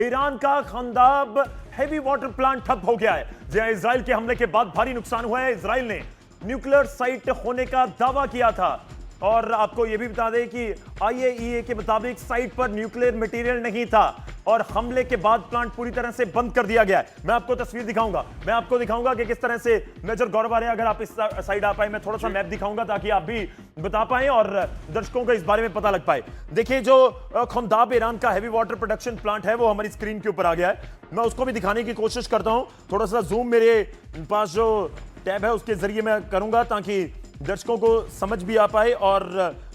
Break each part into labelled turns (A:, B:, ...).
A: Iran का खंदाब heavy water plant ठप हो गया है। जहां इजराइल के हमले के बाद भारी नुकसान हुआ है। इजराइल ने न्यूक्लियर साइट होने का दावा किया था और आपको यह भी बता दें कि आईएईए के मुताबिक साइट पर न्यूक्लियर मटेरियल नहीं था और हमले के बाद प्लांट पूरी तरह से बंद कर दिया गया है। मैं आपको तस्वीर दिखाऊंगा, मैं आपको दिखाऊंगा कि किस तरह से मेजर गौरव आर्य, अगर आप इस साइड आ पाए, मैं थोड़ा सा मैप दिखाऊंगा ताकि आप भी बता पाए और दर्शकों को इस बारे में पता लग पाए। देखिए, जो खंदाब ईरान का हैवी वाटर प्रोडक्शन प्लांट है वो हमारी स्क्रीन के ऊपर आ गया है। मैं उसको भी दिखाने की कोशिश करता हूं। थोड़ा सा जूम मेरे पास जो टैब है उसके जरिए मैं करूंगा ताकि दर्शकों को समझ भी आ पाए। और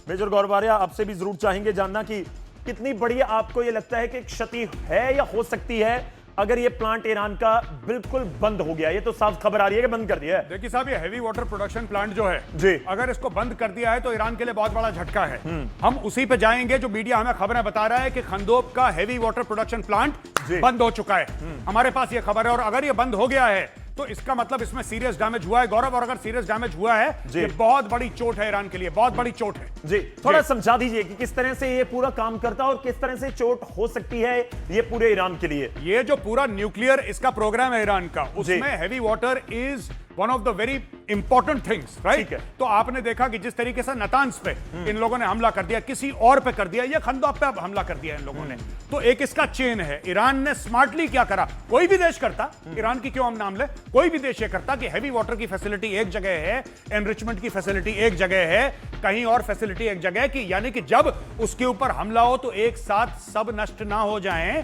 A: मेजर गौरव आर्य, आपसे भी जरूर चाहेंगे जानना कि कितनी बड़ी आपको यह लगता है कि क्षति है या हो सकती है अगर ये प्लांट ईरान का बिल्कुल बंद हो गया। ये तो साफ खबर आ रही है कि बंद कर दिया है।
B: देखिए साहब, ये हैवी वाटर प्रोडक्शन प्लांट जो है
A: जी,
B: अगर इसको बंद कर दिया है तो ईरान के लिए बहुत बड़ा झटका है। हम उसी पे जाएंगे जो मीडिया हमें खबरें बता रहा है कि खंदोब का हैवी वाटर प्रोडक्शन प्लांट बंद हो चुका है। हमारे पास ये खबर है और अगर ये बंद हो गया है तो इसका मतलब इसमें सीरियस डैमेज हुआ है गौरव, और अगर सीरियस डैमेज हुआ है ये बहुत बड़ी चोट है ईरान के लिए, बहुत बड़ी चोट है।
A: जी, थोड़ा समझा दीजिए कि किस तरह से ये पूरा काम करता है और किस तरह से चोट हो सकती है ये पूरे ईरान के लिए।
B: ये जो पूरा न्यूक्लियर इसका प्रोग्राम है ईरान का, उसमें heavy water is one of the very important things, right. तो आपने देखा कि जिस तरीके से नतान्स पे इन लोगों ने हमला कर दिया, किसी और पे कर दिया, या खंदोब पे हमला कर दिया इन लोगों ने, तो एक इसका चेन है। ईरान ने स्मार्टली क्या करा, कोई भी देश करता, ईरान की क्यों हम नाम ले, कोई भी देश ये करता कि हैवी वाटर की फैसिलिटी एक जगह है, एनरिचमेंट की फैसिलिटी एक जगह है, कहीं और फैसिलिटी एक जगह है, कि यानी कि जब उसके ऊपर हमला हो तो एक साथ सब नष्ट ना हो जाएं।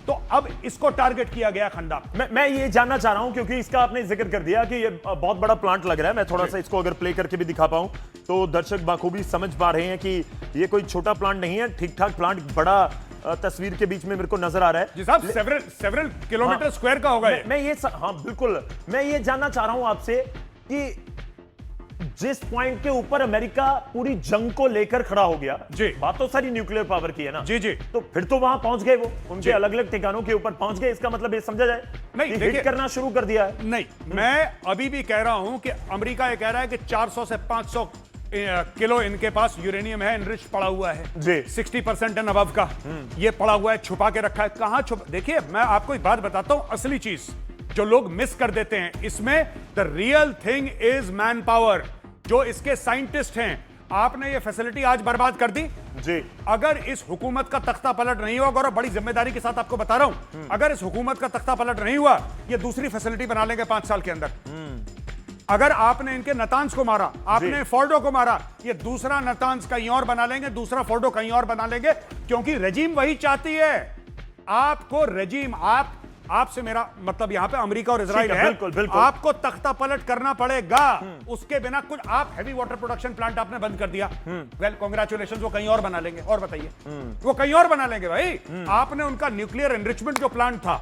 B: तो अब इसको टारगेट किया गया खंदाब।
A: मैं ये जानना चाह रहा हूं क्योंकि इसका आपने जिक्र कर दिया कि ये बहुत बड़ा प्लांट लग रहा है। मैं थोड़ा सा इसको अगर प्ले करके भी दिखा पाऊं तो दर्शक बाखूबी समझ पा रहे हैं कि ये कोई छोटा प्लांट नहीं है, ठीक ठाक प्लांट, बड़ा तस्वीर के बीच में मेरे को नजर आ रहा है।
B: जी साहब, सेवरल किलोमीटर स्क्वायर का होगा ये।
A: मैं ये हाँ बिल्कुल, मैं ये जानना चाह रहा हूं आपसे कि जिस पॉइंट के ऊपर अमेरिका पूरी जंग को लेकर खड़ा हो गया,
B: जी,
A: बात तो सारी न्यूक्लियर पावर की है ना।
B: जी जी,
A: तो फिर तो वहां पहुंच गए, वो उनके अलग अलग ठिकानों के ऊपर पहुंच गए। इसका मतलब ये समझा जाए
B: नहीं,
A: हिट करना शुरू कर दिया है।
B: नहीं, मैं अभी भी कह रहा हूं कि अमेरिका ये कह रहा है कि 400 से 500 किलो इनके पास यूरेनियम है, एनरिच पड़ा हुआ है
A: जी,
B: 60% एंड अबव का ये पड़ा हुआ है, छुपा के रखा है। कहां देखिए, मैं आपको एक बात बताता हूं, असली चीज जो लोग मिस कर देते हैं इसमें, the real thing is man power. जो इसके साइंटिस्ट हैं, आपने ये फैसिलिटी आज बर्बाद कर दी
A: जी।
B: अगर इस हुकूमत का तख्ता पलट नहीं हुआ, गौरव, बड़ी जिम्मेदारी के साथ आपको बता रहा हूं, अगर इस हुकूमत का तख्ता पलट नहीं हुआ, ये दूसरी फैसिलिटी बना लेंगे 5 साल के अंदर। अगर आपने इनके नतान्स को मारा, आपने फोर्डो को मारा, ये दूसरा नतान्स कहीं और बना लेंगे, दूसरा फोर्डो कहीं और बना लेंगे, क्योंकि रेजिम वही चाहती है। आपको रेजिम, आपसे मेरा मतलब यहां पे अमेरिका और इजराइल है,
A: बिल्कुल, बिल्कुल।
B: आपको तख्ता पलट करना पड़ेगा। उसके बिना कुछ, आप हैवी वाटर प्रोडक्शन प्लांट आपने बंद कर दिया, वेल कांग्रेचुलेशंस, वो कहीं और बना लेंगे। और बताइए, वो कहीं और बना लेंगे भाई। आपने उनका न्यूक्लियर एनरिचमेंट जो प्लांट था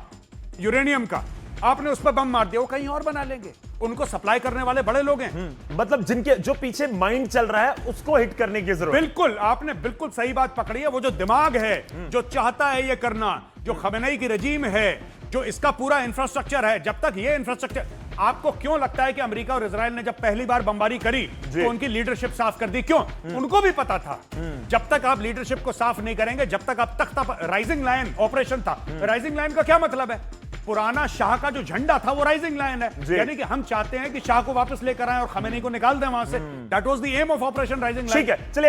B: यूरेनियम का, आपने उस पर बम मार दिया, वो कहीं और बना लेंगे। उनको सप्लाई करने वाले बड़े लोग हैं,
A: मतलब जिनके जो पीछे माइंड चल रहा है उसको हिट करने की जरूरत।
B: बिल्कुल, आपने बिल्कुल सही बात पकड़ी है। वो जो दिमाग है जो चाहता है ये करना, जो खमेनेई की रजीम है, जो इसका पूरा इंफ्रास्ट्रक्चर है, जब तक ये इंफ्रास्ट्रक्चर, आपको क्यों लगता है कि अमेरिका और इजराइल ने जब पहली बार बमबारी करी तो उनकी लीडरशिप साफ कर दी? क्यों? उनको भी पता था जब तक आप लीडरशिप को साफ नहीं करेंगे, जब तक आप तख्ता, राइजिंग लायन ऑपरेशन था। राइजिंग लायन का क्या मतलब है? पुराना शाह का जो झंडा था वो राइजिंग लायन है, यानी कि हम चाहते हैं कि शाह को वापस लेकर आए और खमेनी को निकाल दें वहां से। That was the aim of Operation Rising Lion.
A: ठीक है, चलिए।